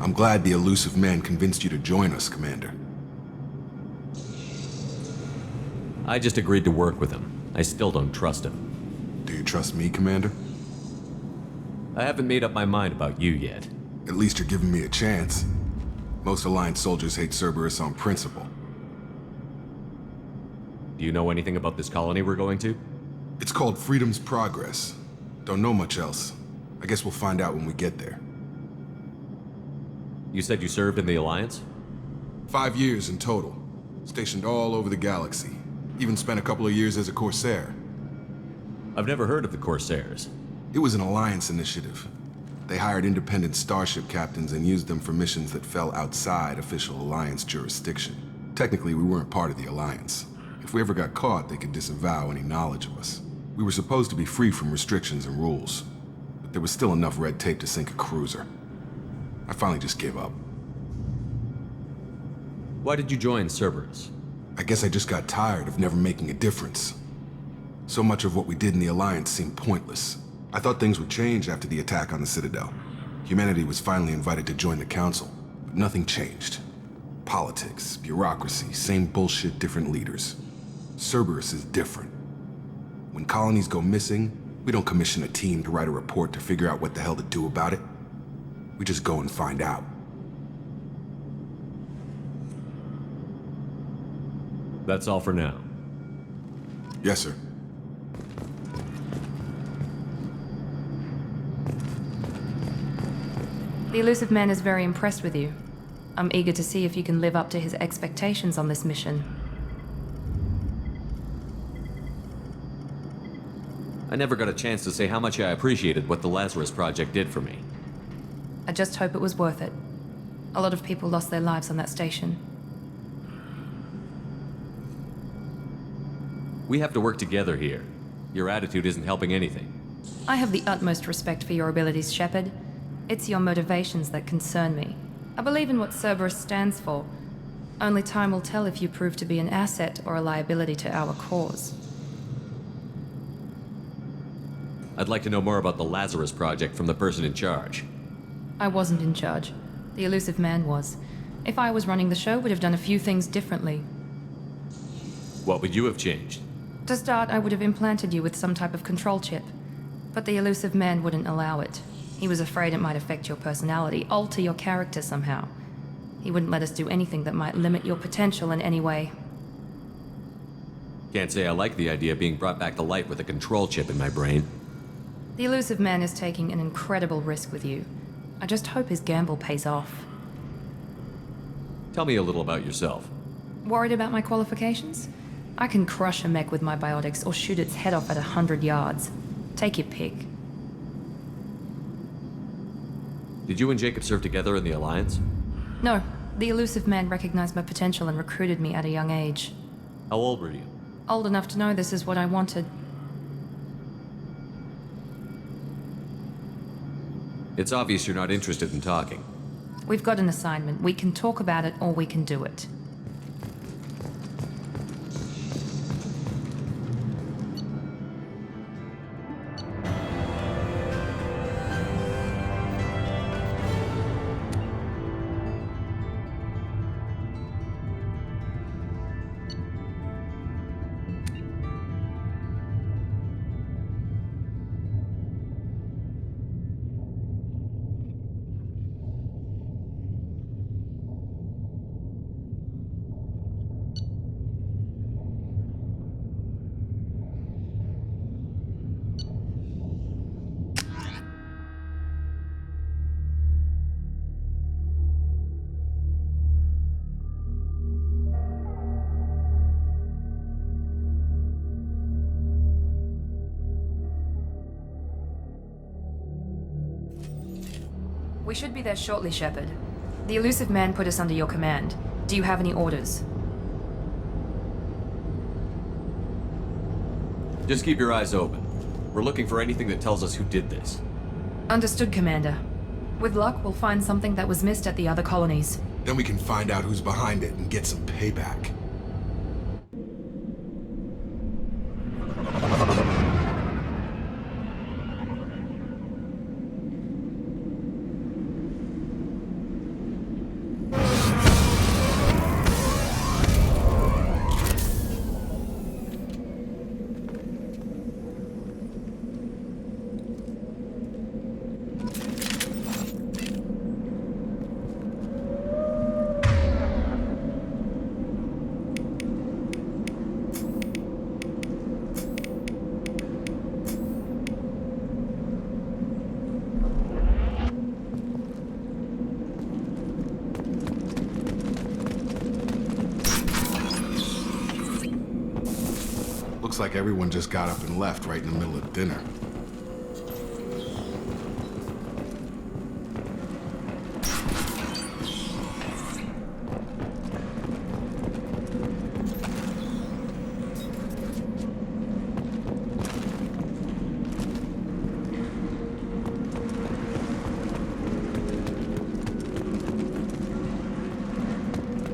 I'm glad the elusive man convinced you to join us, Commander. I just agreed to work with him. I still don't trust him. Do you trust me, Commander? I haven't made up my mind about you yet. At least you're giving me a chance. Most Alliance soldiers hate Cerberus on principle. Do you know anything about this colony we're going to? It's called Freedom's Progress. Don't know much else. I guess we'll find out when we get there. You said you served in the Alliance? 5 years in total. Stationed all over the galaxy. Even spent a couple of years as a Corsair. I've never heard of the Corsairs. It was an Alliance initiative. They hired independent starship captains and used them for missions that fell outside official Alliance jurisdiction. Technically, we weren't part of the Alliance. If we ever got caught, they could disavow any knowledge of us. We were supposed to be free from restrictions and rules, but there was still enough red tape to sink a cruiser. I finally just gave up. Why did you join Cerberus? I guess I just got tired of never making a difference. So much of what we did in the Alliance seemed pointless. I thought things would change after the attack on the Citadel. Humanity was finally invited to join the Council, but nothing changed. Politics, bureaucracy, same bullshit, different leaders. Cerberus is different. When colonies go missing, we don't commission a team to write a report to figure out what the hell to do about it. We just go and find out. That's all for now. Yes, sir. The elusive man is very impressed with you. I'm eager to see if you can live up to his expectations on this mission. I never got a chance to say how much I appreciated what the Lazarus Project did for me. I just hope it was worth it. A lot of people lost their lives on that station. We have to work together here. Your attitude isn't helping anything. I have the utmost respect for your abilities, Shepard. It's your motivations that concern me. I believe in what Cerberus stands for. Only time will tell if you prove to be an asset or a liability to our cause. I'd like to know more about the Lazarus Project from the person in charge. I wasn't in charge. The elusive man was. If I was running the show, would have done a few things differently. What would you have changed? To start, I would have implanted you with some type of control chip. But the elusive man wouldn't allow it. He was afraid it might affect your personality, alter your character somehow. He wouldn't let us do anything that might limit your potential in any way. Can't say I like the idea of being brought back to life with a control chip in my brain. The elusive man is taking an incredible risk with you. I just hope his gamble pays off. Tell me a little about yourself. Worried about my qualifications? I can crush a mech with my biotics or shoot its head off at 100 yards. Take your pick. Did you and Jacob serve together in the Alliance? No, the elusive man recognized my potential and recruited me at a young age. How old were you? Old enough to know this is what I wanted. It's obvious you're not interested in talking. We've got an assignment. We can talk about it or we can do it. We should be there shortly, Shepard. The elusive man put us under your command. Do you have any orders? Just keep your eyes open. We're looking for anything that tells us who did this. Understood, Commander. With luck, we'll find something that was missed at the other colonies. Then we can find out who's behind it and get some payback. Looks like everyone just got up and left right in the middle of dinner.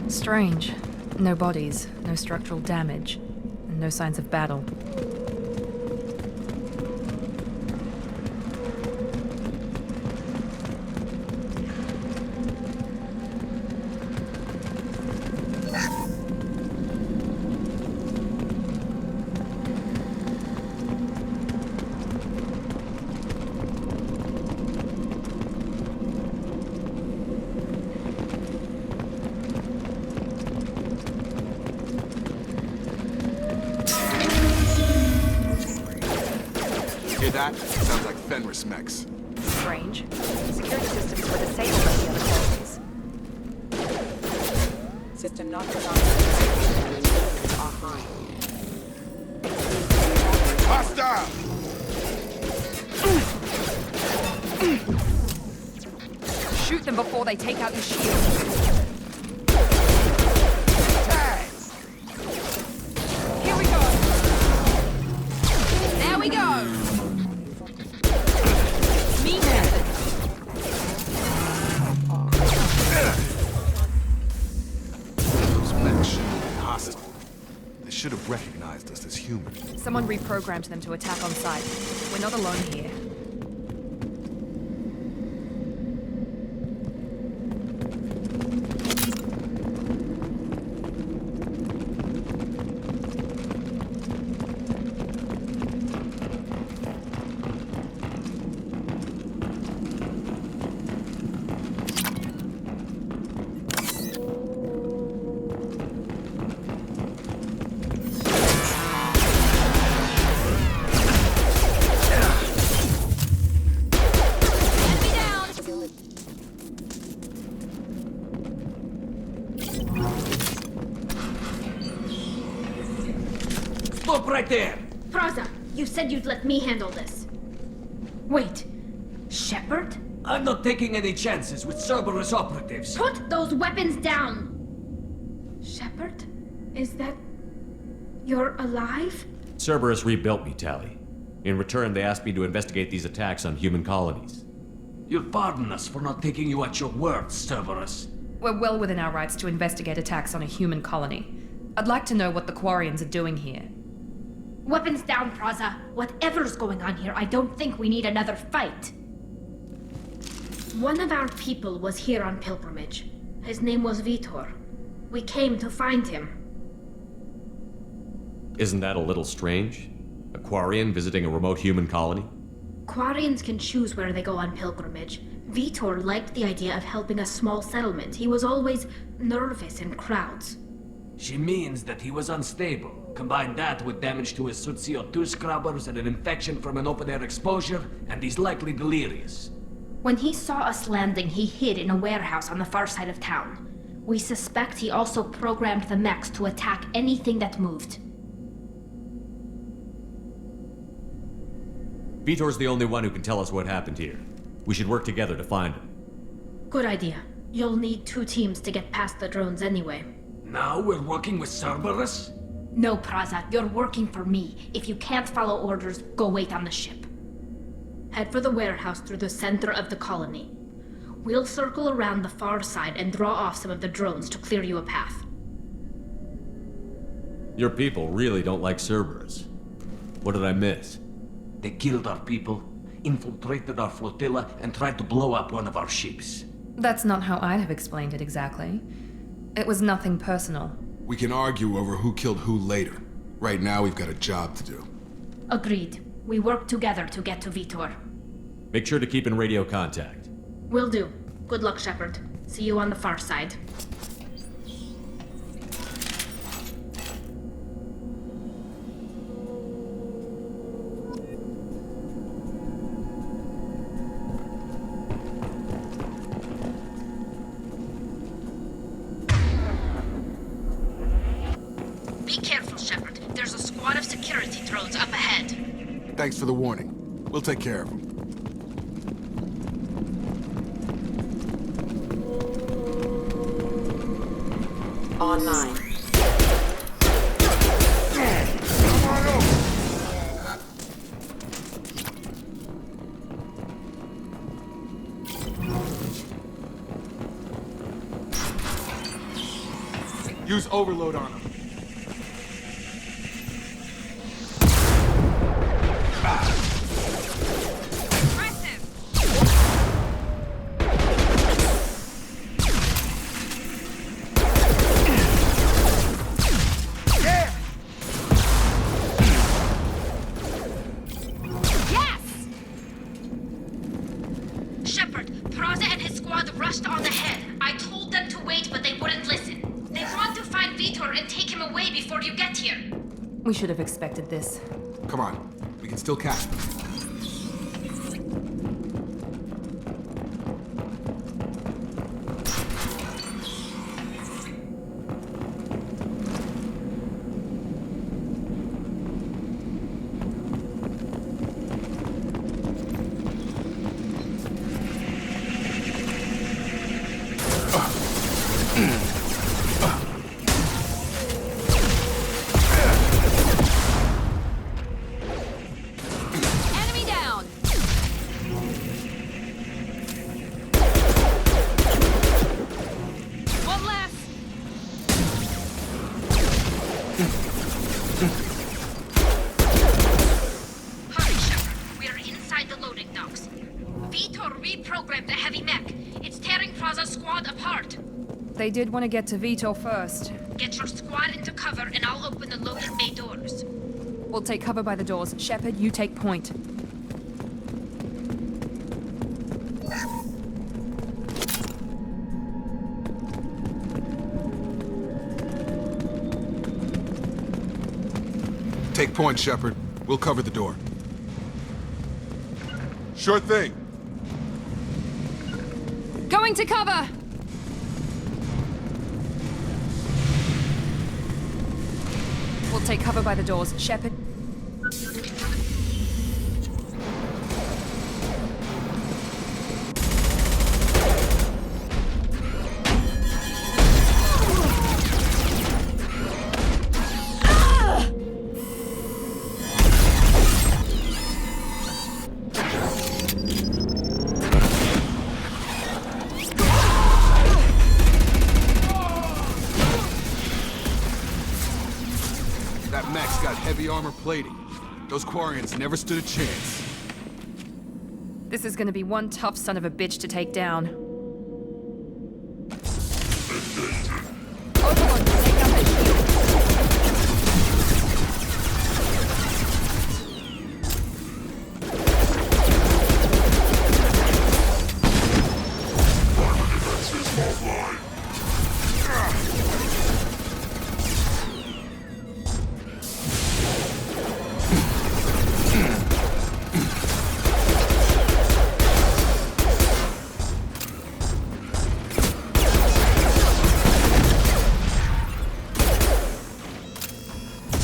Strange. No bodies, no structural damage, and no signs of battle. Hear that? Sounds like Fenris mechs. Strange. Security systems were disabled by the other colonies. System not offline. Hostile! Shoot them before they take out your shield. Here we go. There we go. Me method. Those mechs shouldn't have been hostile. They should have recognized us as human. Someone reprogrammed them to attack on sight. We're not alone here. Stop right there! Praza, you said you'd let me handle this. Wait, Shepard? I'm not taking any chances with Cerberus operatives. Put those weapons down! Shepard? Is that... you're alive? Cerberus rebuilt me, Tally. In return, they asked me to investigate these attacks on human colonies. You'll pardon us for not taking you at your word, Cerberus. We're well within our rights to investigate attacks on a human colony. I'd like to know what the Quarians are doing here. Weapons down, Praza. Whatever's going on here, I don't think we need another fight. One of our people was here on pilgrimage. His name was Vitor. We came to find him. Isn't that a little strange? A Quarian visiting a remote human colony? Quarians can choose where they go on pilgrimage. Vitor liked the idea of helping a small settlement. He was always nervous in crowds. She means that he was unstable. Combine that with damage to his Sud CO2 scrubbers and an infection from an open-air exposure, and he's likely delirious. When he saw us landing, he hid in a warehouse on the far side of town. We suspect he also programmed the mechs to attack anything that moved. Vitor's the only one who can tell us what happened here. We should work together to find him. Good idea. You'll need 2 teams to get past the drones anyway. Now we're working with Cerberus? No, Praza, you're working for me. If you can't follow orders, go wait on the ship. Head for the warehouse through the center of the colony. We'll circle around the far side and draw off some of the drones to clear you a path. Your people really don't like Cerberus. What did I miss? They killed our people, infiltrated our flotilla, and tried to blow up one of our ships. That's not how I'd have explained it exactly. It was nothing personal. We can argue over who killed who later. Right now, we've got a job to do. Agreed. We work together to get to Vitor. Make sure to keep in radio contact. Will do. Good luck, Shepard. See you on the far side. Be careful, Shepard. There's a squad of security drones up ahead. Thanks for the warning. We'll take care of them. Online. Use overload on them. Shepard, Praza and his squad rushed on ahead. I told them to wait, but they wouldn't listen. They want to find Vitor and take him away before you get here. We should have expected this. Come on. We can still catch them. Enemy down! One less! Hurry, Shepard. We are inside the loading docks. Vitor reprogrammed the heavy mech. It's tearing Praza's squad apart. They did want to get to Vito first. Get your squad into cover and I'll open the loading bay doors. We'll take cover by the doors. Shepard, you take point. Take point, Shepard. We'll cover the door. Sure thing. Going to cover! We'll take cover by the doors. Shepard. That mech's got heavy armor plating. Those Quarians never stood a chance. This is gonna be one tough son of a bitch to take down. Overlord, take out the shield.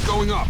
Going up.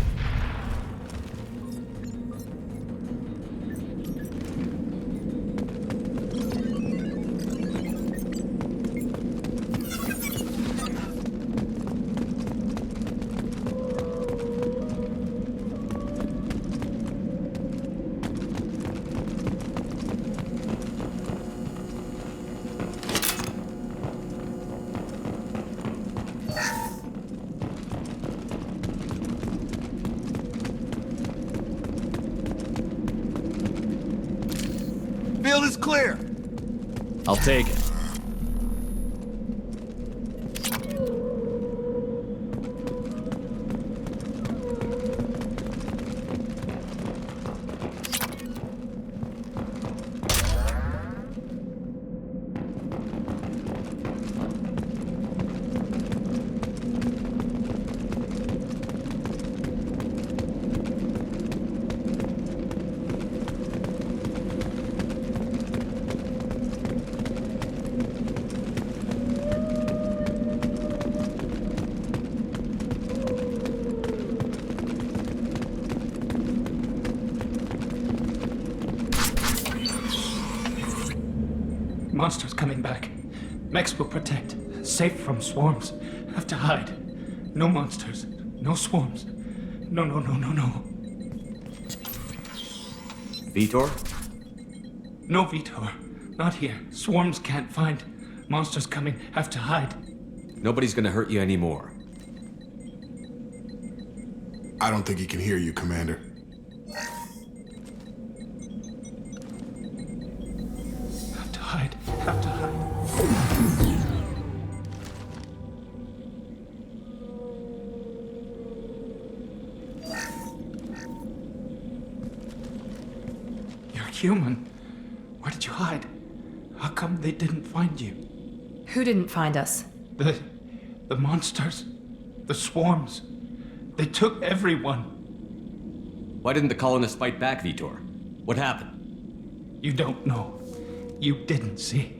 Field is clear. I'll take it. Monsters coming back. Mechs will protect. Safe from swarms. Have to hide. No monsters. No swarms. No. Vitor? No Vitor. Not here. Swarms can't find. Monsters coming. Have to hide. Nobody's gonna hurt you anymore. I don't think he can hear you, Commander. Have to hide. Have to hide. You're human. Where did you hide? How come they didn't find you? Who didn't find us? The monsters. The swarms. They took everyone. Why didn't the colonists fight back, Vitor? What happened? You don't know. You didn't see.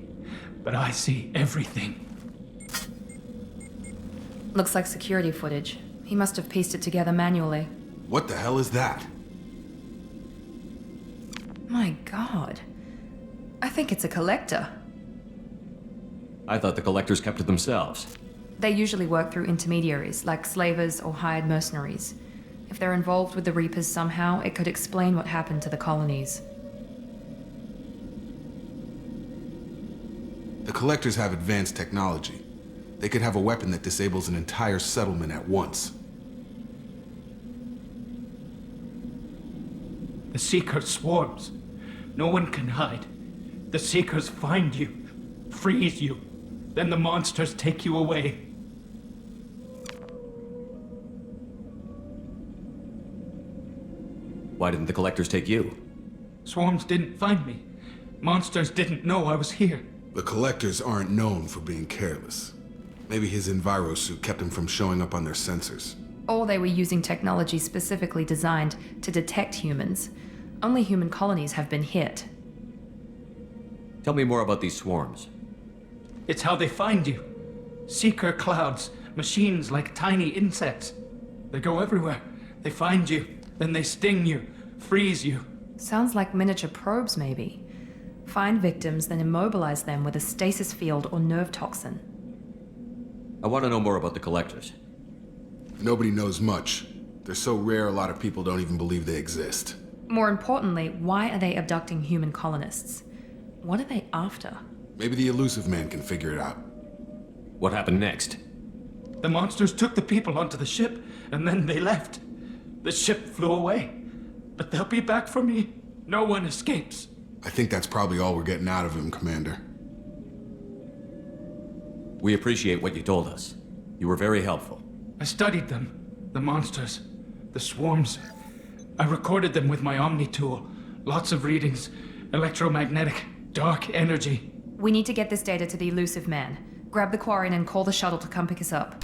But I see everything. Looks like security footage. He must have pieced it together manually. What the hell is that? My god. I think it's a collector. I thought the collectors kept to themselves. They usually work through intermediaries, like slavers or hired mercenaries. If they're involved with the Reapers somehow, it could explain what happened to the colonies. The collectors have advanced technology. They could have a weapon that disables an entire settlement at once. The Seeker swarms. No one can hide. The Seekers find you, freeze you. Then the monsters take you away. Why didn't the collectors take you? Swarms didn't find me. Monsters didn't know I was here. The collectors aren't known for being careless. Maybe his enviro suit kept him from showing up on their sensors. Or they were using technology specifically designed to detect humans. Only human colonies have been hit. Tell me more about these swarms. It's how they find you. Seeker clouds, machines like tiny insects. They go everywhere. They find you, then they sting you, freeze you. Sounds like miniature probes, maybe. Find victims, then immobilize them with a stasis field or nerve toxin. I want to know more about the collectors. Nobody knows much. They're so rare a lot of people don't even believe they exist. More importantly, why are they abducting human colonists? What are they after? Maybe the elusive man can figure it out. What happened next? The monsters took the people onto the ship, and then they left. The ship flew away. But they'll be back for me. No one escapes. I think that's probably all we're getting out of him, Commander. We appreciate what you told us. You were very helpful. I studied them. The monsters. The swarms. I recorded them with my Omni tool. Lots of readings. Electromagnetic. Dark energy. We need to get this data to the elusive man. Grab the Quarian and call the shuttle to come pick us up.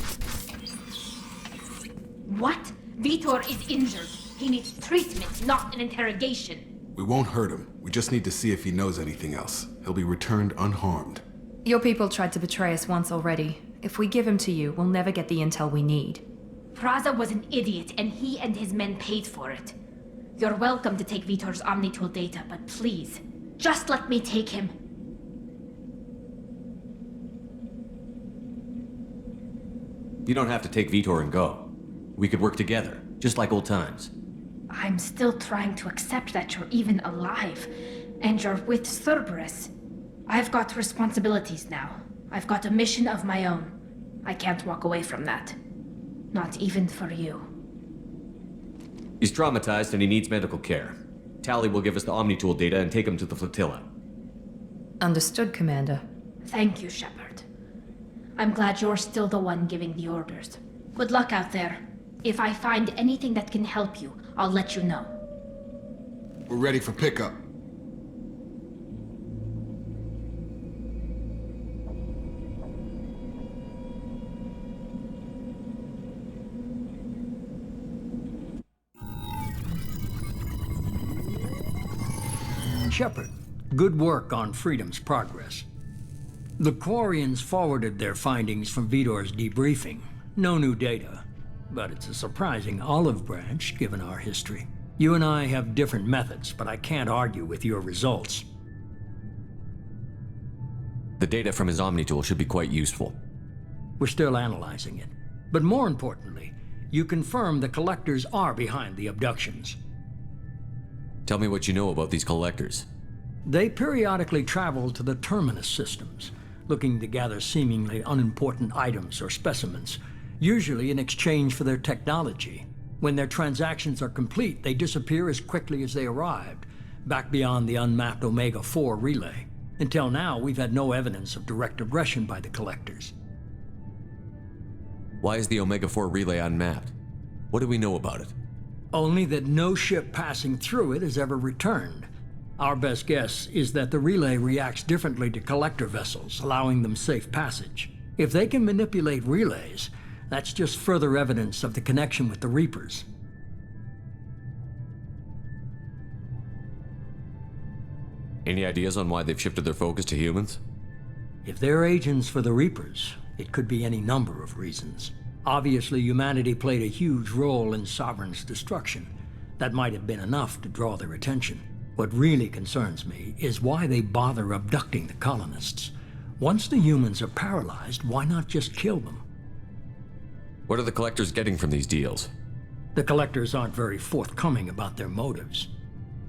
What? Vitor is injured. He needs treatment, not an interrogation. We won't hurt him. We just need to see if he knows anything else. He'll be returned unharmed. Your people tried to betray us once already. If we give him to you, we'll never get the intel we need. Praza was an idiot, and he and his men paid for it. You're welcome to take Vitor's Omnitool data, but please, just let me take him. You don't have to take Vitor and go. We could work together, just like old times. I'm still trying to accept that you're even alive, and you're with Cerberus. I've got responsibilities now. I've got a mission of my own. I can't walk away from that. Not even for you. He's traumatized and he needs medical care. Tally will give us the Omnitool data and take him to the flotilla. Understood, Commander. Thank you, Shepard. I'm glad you're still the one giving the orders. Good luck out there. If I find anything that can help you, I'll let you know. We're ready for pickup. Shepard, good work on Freedom's progress. The Quarians forwarded their findings from Vitor's debriefing. No new data, but it's a surprising olive branch given our history. You and I have different methods, but I can't argue with your results. The data from his Omni tool should be quite useful. We're still analyzing it. But more importantly, you confirm the collectors are behind the abductions. Tell me what you know about these collectors. They periodically travel to the terminus systems, looking to gather seemingly unimportant items or specimens, usually in exchange for their technology. When their transactions are complete, they disappear as quickly as they arrived, back beyond the unmapped Omega-4 relay. Until now, we've had no evidence of direct aggression by the collectors. Why is the Omega-4 relay unmapped? What do we know about it? Only that no ship passing through it has ever returned. Our best guess is that the relay reacts differently to collector vessels, allowing them safe passage. If they can manipulate relays, that's just further evidence of the connection with the Reapers. Any ideas on why they've shifted their focus to humans? If they're agents for the Reapers, it could be any number of reasons. Obviously, humanity played a huge role in Sovereign's destruction. That might have been enough to draw their attention. What really concerns me is why they bother abducting the colonists. Once the humans are paralyzed, why not just kill them? What are the collectors getting from these deals? The collectors aren't very forthcoming about their motives.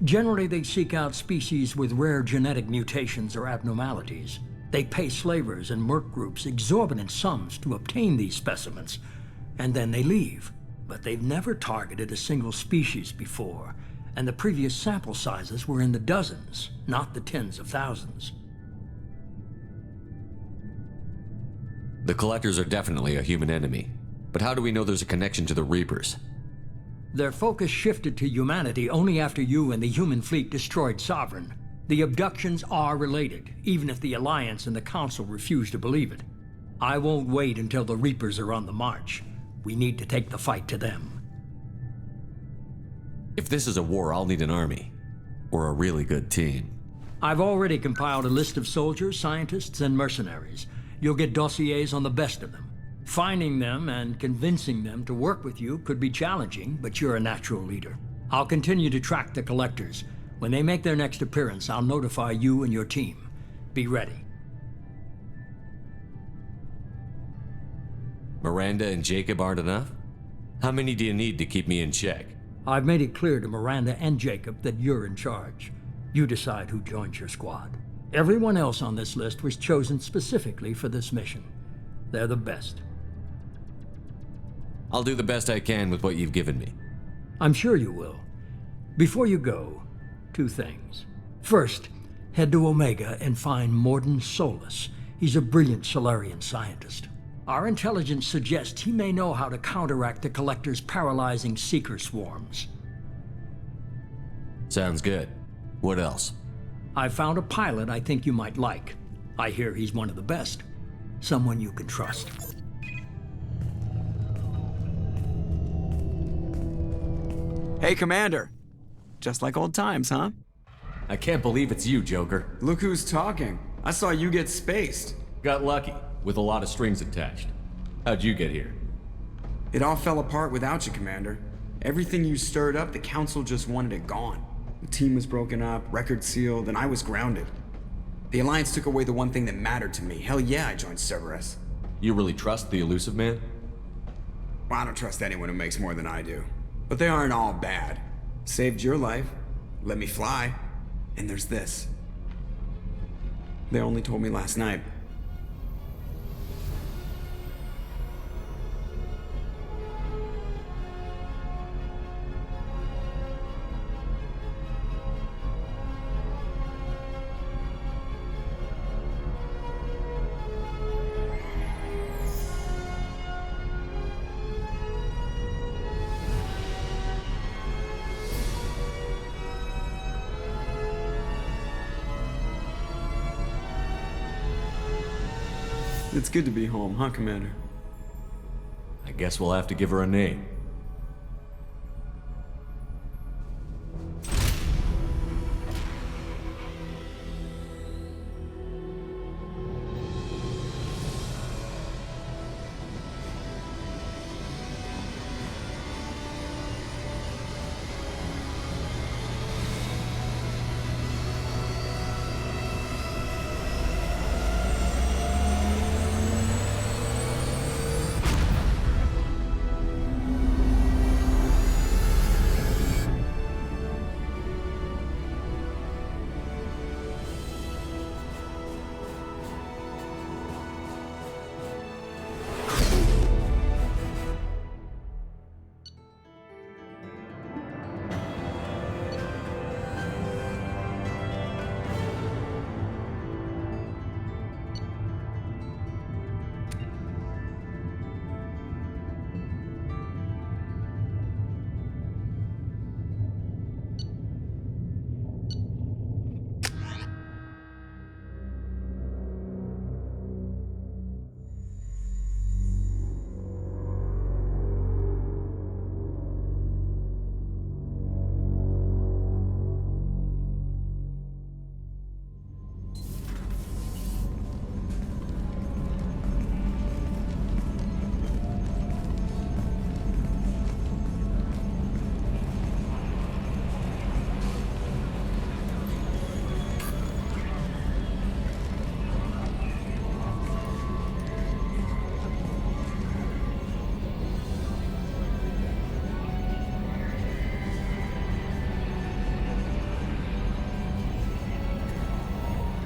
Generally, they seek out species with rare genetic mutations or abnormalities. They pay slavers and merc groups exorbitant sums to obtain these specimens, and then they leave. But they've never targeted a single species before, and the previous sample sizes were in the dozens, not the tens of thousands. The collectors are definitely a human enemy, but how do we know there's a connection to the Reapers? Their focus shifted to humanity only after you and the human fleet destroyed Sovereign. The abductions are related, even if the Alliance and the Council refuse to believe it. I won't wait until the Reapers are on the march. We need to take the fight to them. If this is a war, I'll need an army. Or a really good team. I've already compiled a list of soldiers, scientists, and mercenaries. You'll get dossiers on the best of them. Finding them and convincing them to work with you could be challenging, but you're a natural leader. I'll continue to track the collectors. When they make their next appearance, I'll notify you and your team. Be ready. Miranda and Jacob aren't enough? How many do you need to keep me in check? I've made it clear to Miranda and Jacob that you're in charge. You decide who joins your squad. Everyone else on this list was chosen specifically for this mission. They're the best. I'll do the best I can with what you've given me. I'm sure you will. Before you go, 2 things. First, head to Omega and find Morden Solus. He's a brilliant Solarian scientist. Our intelligence suggests he may know how to counteract the Collector's paralyzing Seeker swarms. Sounds good. What else? I found a pilot I think you might like. I hear he's one of the best. Someone you can trust. Hey, Commander. Just like old times, huh? I can't believe it's you, Joker. Look who's talking. I saw you get spaced. Got lucky, with a lot of strings attached. How'd you get here? It all fell apart without you, Commander. Everything you stirred up, the Council just wanted it gone. The team was broken up, record sealed, and I was grounded. The Alliance took away the one thing that mattered to me. Hell yeah, I joined Cerberus. You really trust the elusive man? Well, I don't trust anyone who makes more than I do. But they aren't all bad. Saved your life, let me fly, and there's this. They only told me last night. It's good to be home, huh, Commander? I guess we'll have to give her a name.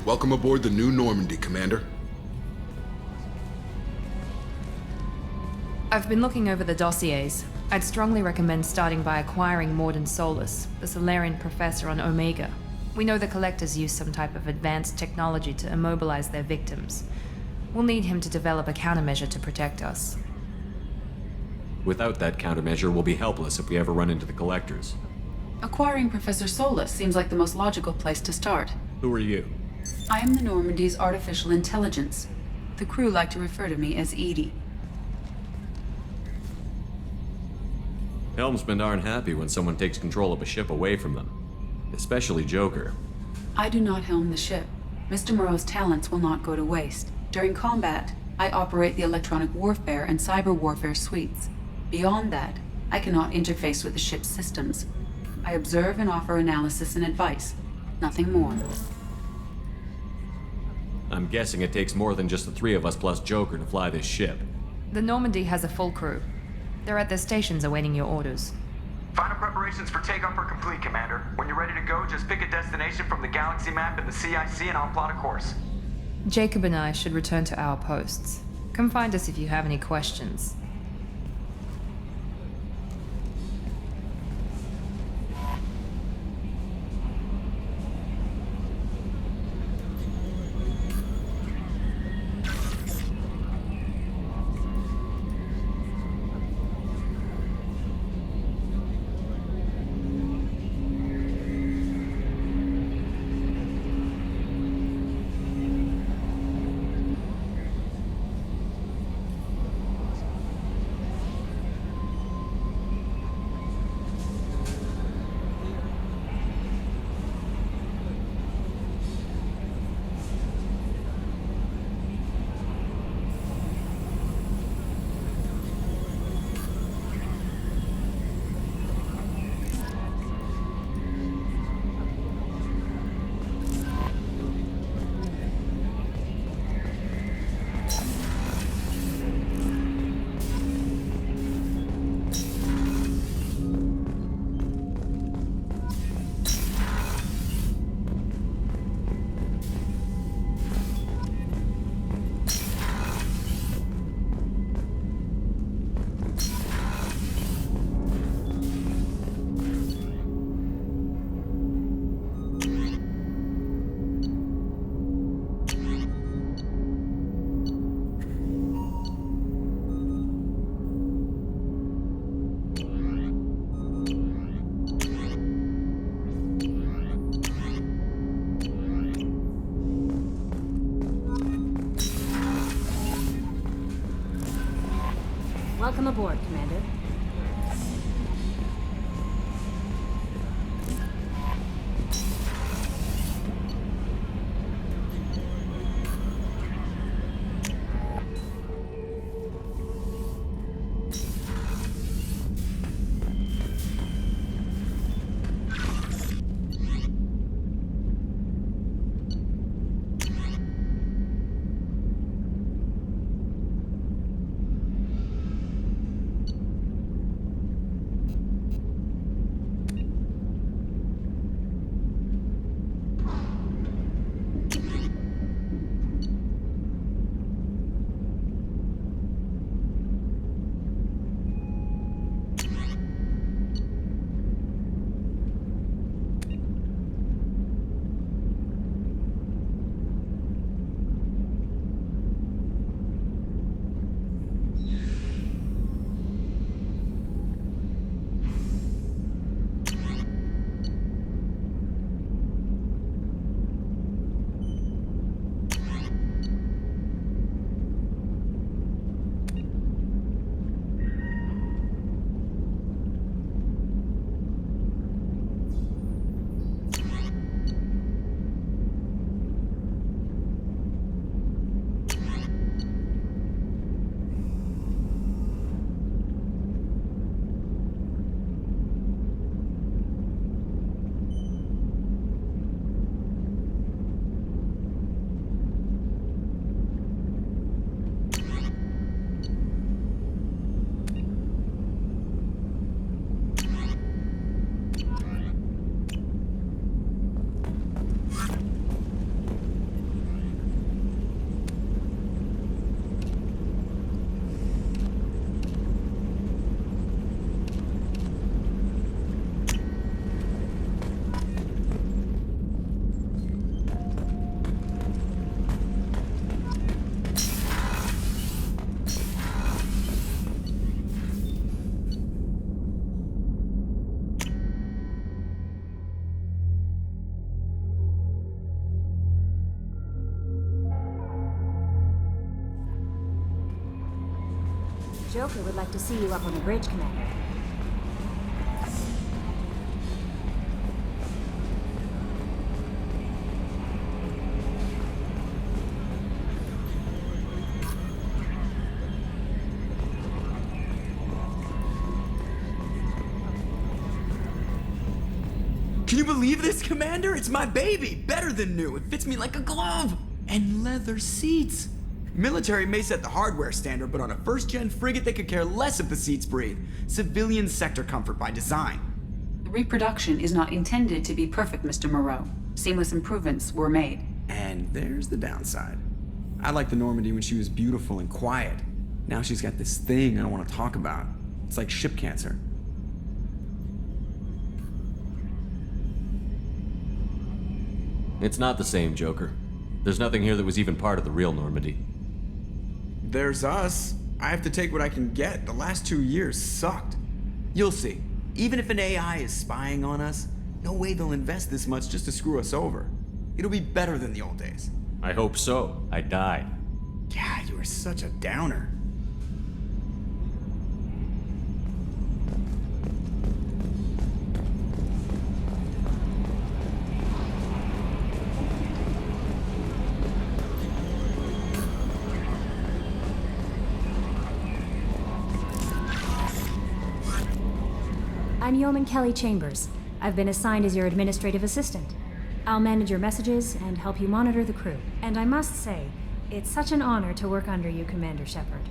Welcome aboard the New Normandy, Commander. I've been looking over the dossiers. I'd strongly recommend starting by acquiring Morden Solus, the Solarian professor on Omega. We know the Collectors use some type of advanced technology to immobilize their victims. We'll need him to develop a countermeasure to protect us. Without that countermeasure, we'll be helpless if we ever run into the Collectors. Acquiring Professor Solus seems like the most logical place to start. Who are you? I am the Normandy's artificial intelligence. The crew like to refer to me as Edie. Helmsmen aren't happy when someone takes control of a ship away from them. Especially Joker. I do not helm the ship. Mr. Moreau's talents will not go to waste. During combat, I operate the electronic warfare and cyber warfare suites. Beyond that, I cannot interface with the ship's systems. I observe and offer analysis and advice. Nothing more. I'm guessing it takes more than just the three of us plus Joker to fly this ship. The Normandy has a full crew. They're at their stations awaiting your orders. Final preparations for takeoff are complete, Commander. When you're ready to go, just pick a destination from the galaxy map in the CIC and I'll plot a course. Jacob and I should return to our posts. Come find us if you have any questions. Welcome aboard, Commander. Joker would like to see you up on the bridge, Commander. Can you believe this, Commander? It's my baby! Better than new. It fits me like a glove! And leather seats. Military may set the hardware standard, but on a first-gen frigate, they could care less if the seats breathe. Civilian sector comfort by design. The reproduction is not intended to be perfect, Mr. Moreau. Seamless improvements were made. And there's the downside. I liked the Normandy when she was beautiful and quiet. Now she's got this thing I don't want to talk about. It's like ship cancer. It's not the same, Joker. There's nothing here that was even part of the real Normandy. There's us. I have to take what I can get. The last 2 years sucked. You'll see. Even if an AI is spying on us, no way they'll invest this much just to screw us over. It'll be better than the old days. I hope so. I died. God, you are such a downer. I'm Yeoman Kelly Chambers. I've been assigned as your administrative assistant. I'll manage your messages and help you monitor the crew. And I must say, it's such an honor to work under you, Commander Shepard.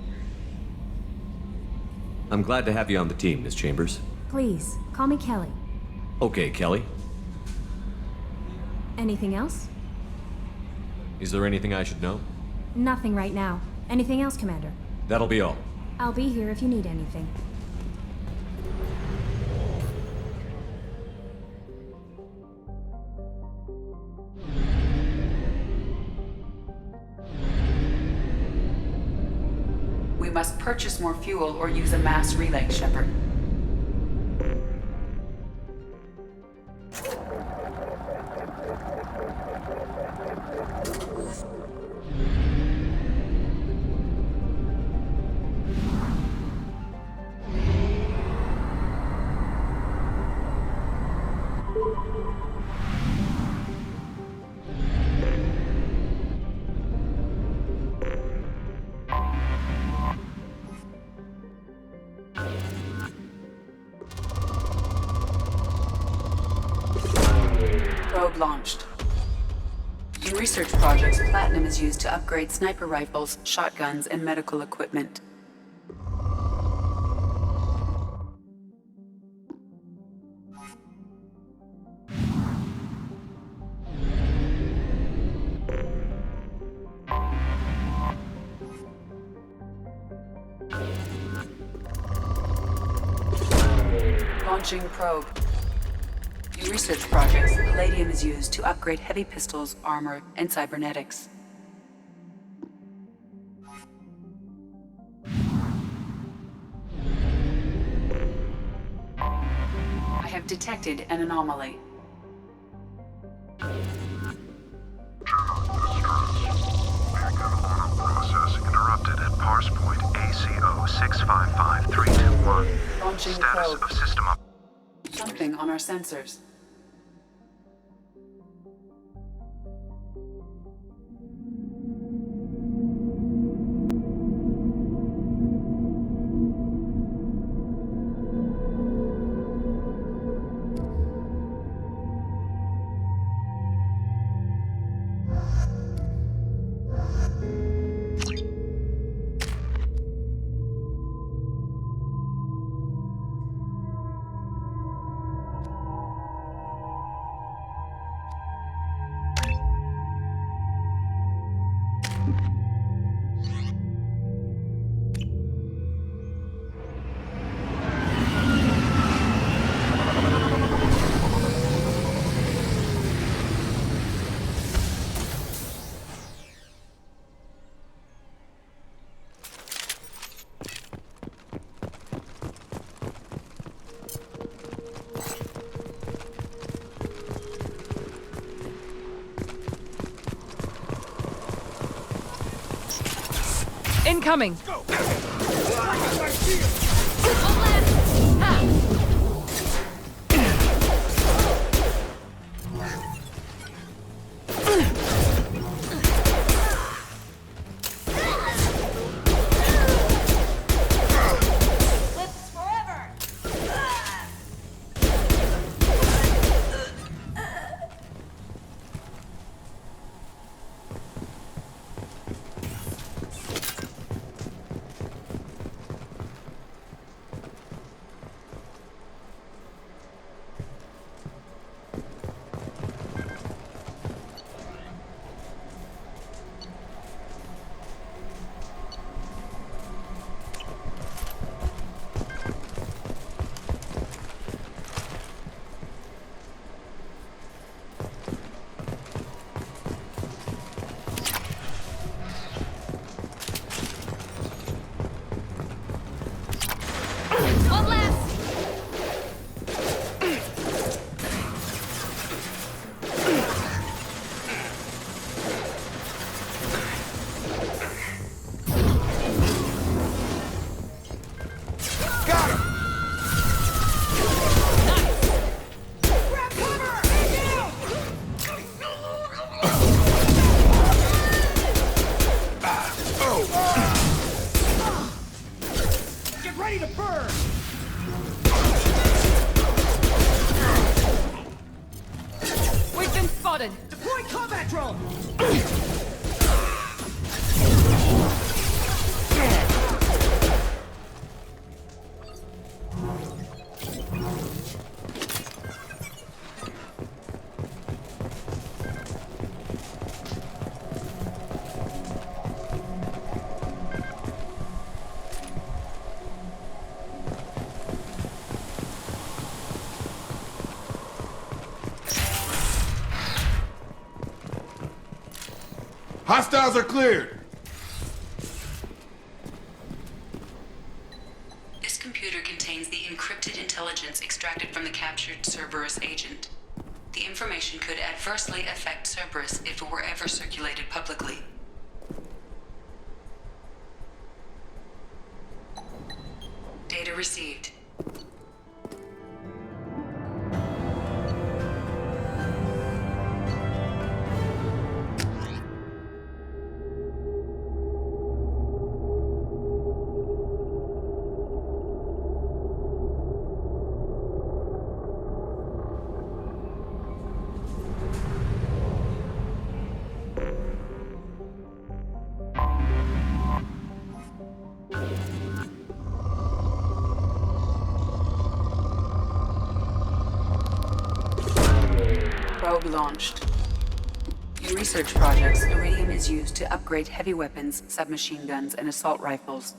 I'm glad to have you on the team, Miss Chambers. Please, call me Kelly. Okay, Kelly. Anything else? Is there anything I should know? Nothing right now. Anything else, Commander? That'll be all. I'll be here if you need anything. We must purchase more fuel or use a mass relay, Shepard. Probe launched. In research projects, platinum is used to upgrade sniper rifles, shotguns, and medical equipment. Launching probe. In research projects, palladium is used to upgrade heavy pistols, armor, and cybernetics. I have detected an anomaly. Process interrupted at parse point ACO 655321. Launching Status probe. of system up. Something on our sensors. Incoming! spotted! Deploy combat drone! Hostiles are cleared! This computer contains the encrypted intelligence extracted from the captured Cerberus agent. The information could adversely affect Cerberus if it were ever circulated publicly. Data received. Probe launched. In research projects, iridium is used to upgrade heavy weapons, submachine guns, and assault rifles.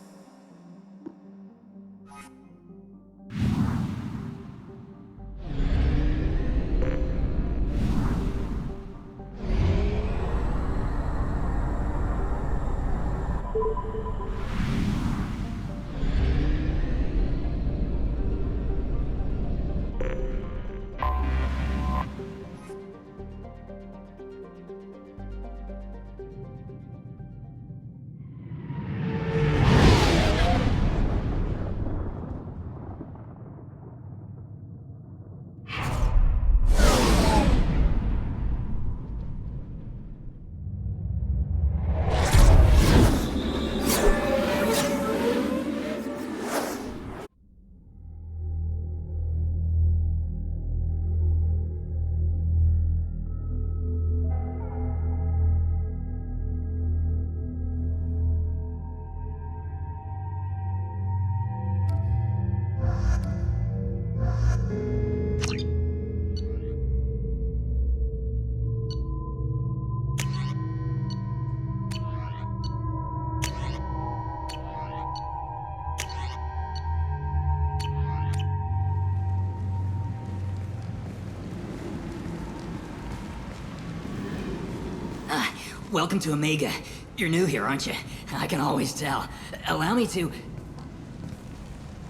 Welcome to Omega. You're new here, aren't you? I can always tell. Allow me to...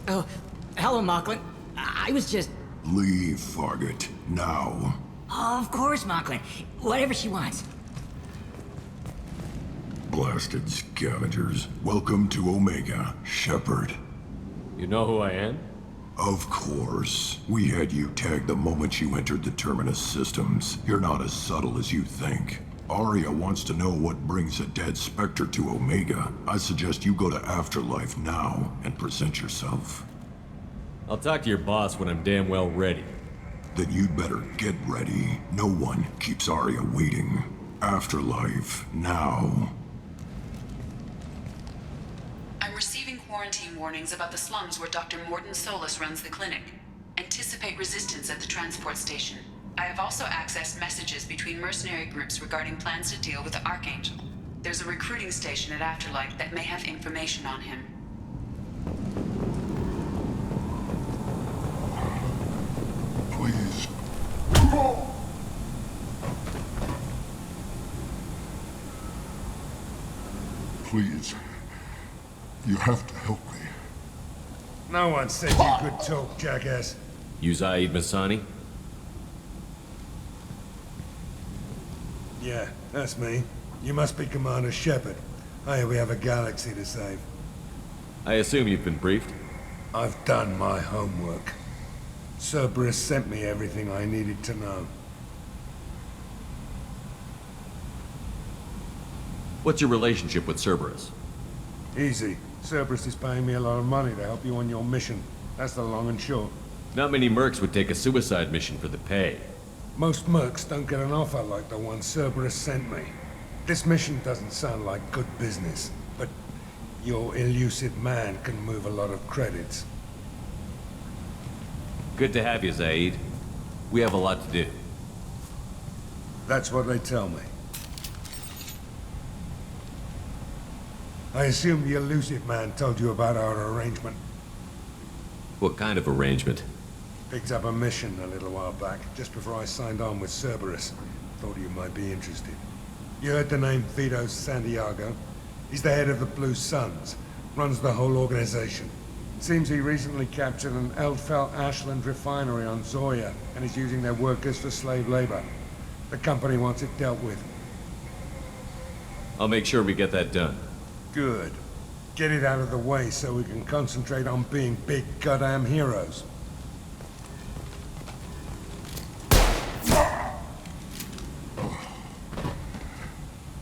Oh, hello, Mocklin. I was just... Leave, Fargate. Now. Oh, of course, Mocklin. Whatever she wants. Blasted scavengers. Welcome to Omega, Shepard. You know who I am? Of course. We had you tagged the moment you entered the Terminus systems. You're not as subtle as you think. Arya wants to know what brings a dead Spectre to Omega. I suggest you go to Afterlife now and present yourself. I'll talk to your boss when I'm damn well ready. Then you'd better get ready. No one keeps Arya waiting. Afterlife now. I'm receiving quarantine warnings about the slums where Dr. Morton Solus runs the clinic. Anticipate resistance at the transport station. I have also accessed messages between mercenary groups regarding plans to deal with the Archangel. There's a recruiting station at Afterlife that may have information on him. Please. Please. You have to help me. No one said you could talk, jackass. You Zaid Masani? Yeah, that's me. You must be Commander Shepard. Hey, we have a galaxy to save. I assume you've been briefed? I've done my homework. Cerberus sent me everything I needed to know. What's your relationship with Cerberus? Easy. Cerberus is paying me a lot of money to help you on your mission. That's the long and short. Not many mercs would take a suicide mission for the pay. Most mercs don't get an offer like the one Cerberus sent me. This mission doesn't sound like good business, but your elusive man can move a lot of credits. Good to have you, Zaid. We have a lot to do. That's what they tell me. I assume the elusive man told you about our arrangement. What kind of arrangement? Picked up a mission a little while back, just before I signed on with Cerberus. Thought you might be interested. You heard the name Vito Santiago? He's the head of the Blue Suns, runs the whole organization. Seems he recently captured an Eldfell Ashland refinery on Zoya, and is using their workers for slave labor. The company wants it dealt with. I'll make sure we get that done. Good. Get it out of the way so we can concentrate on being big goddamn heroes.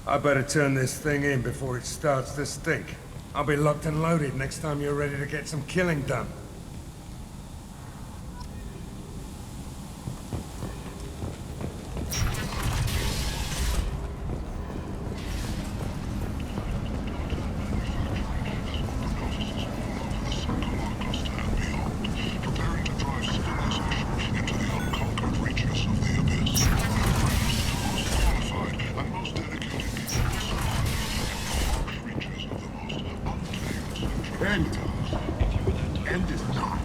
I better turn this thing in before it starts to stink. I'll be locked and loaded next time you're ready to get some killing done. End is not.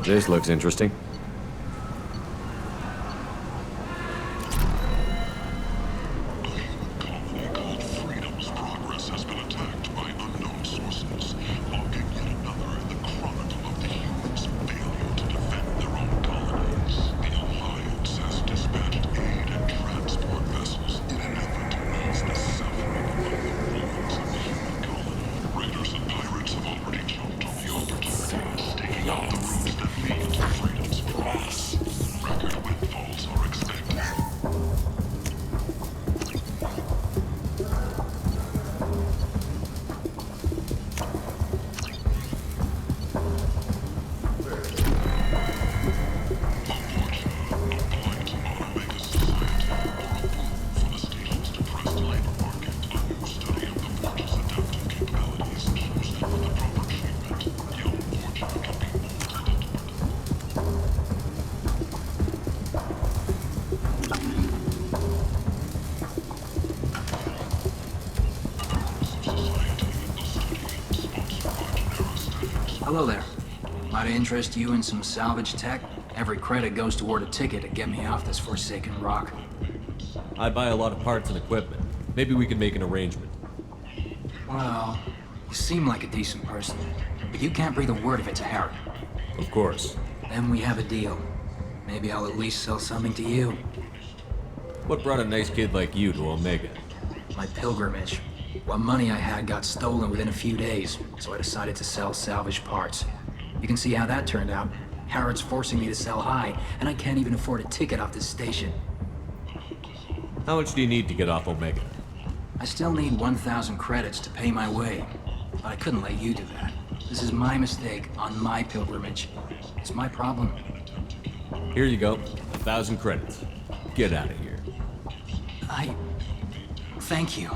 This looks interesting. Hello there. Might interest you in some salvage tech? Every credit goes toward a ticket to get me off this forsaken rock. I buy a lot of parts and equipment. Maybe we can make an arrangement. Well, you seem like a decent person, but you can't breathe a word of it to Harry. Of course. Then we have a deal. Maybe I'll at least sell something to you. What brought a nice kid like you to Omega? My pilgrimage. What money I had got stolen within a few days, so I decided to sell salvage parts. You can see how that turned out. Harrod's forcing me to sell high, and I can't even afford a ticket off this station. How much do you need to get off Omega? I still need 1,000 credits to pay my way, but I couldn't let you do that. This is my mistake on my pilgrimage. It's my problem. Here you go. 1,000 credits. Get out of here. Thank you.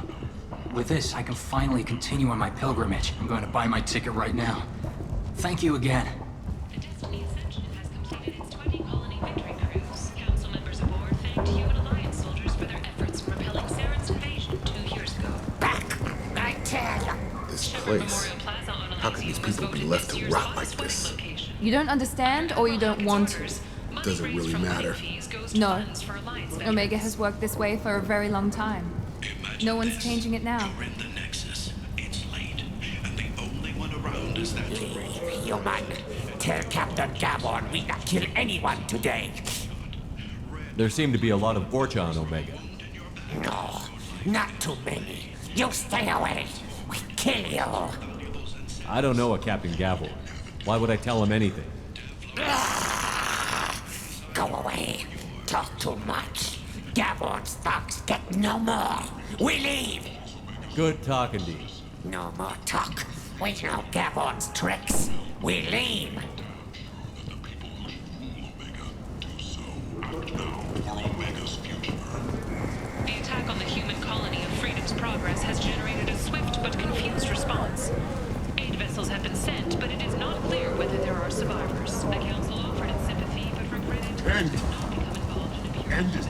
With this, I can finally continue on my pilgrimage. I'm going to buy my ticket right now. Thank you again. The Destiny Ascension has completed its 20 colony victory cruise. Council members aboard thanked you and Alliance soldiers for their efforts in repelling Saren's invasion 2 years ago. Back! I tell ya! This place. How can these people be left to rot like this? You don't understand, or you don't want to? Does it really matter? No. Omega has worked this way for a very long time. No one's changing it now. We're in the Nexus. It's late, and the only one around is that human. Tell Captain Gavon we not kill anyone today. There seem to be a lot of Vorcha on Omega. No, not too many. You stay away. We kill you. I don't know a Captain Gavor. Why would I tell him anything? Go away. Talk too much. Gavor's thugs get no more. We leave. Good talking to you. No more talk. We know Gavor's tricks. We leave. The attack on the human colony of Freedom's Progress has generated a swift but confused response. Aid vessels have been sent, but it is not clear whether there are survivors. The Council offered its sympathy, but regretted it did not become involved in a pure... End this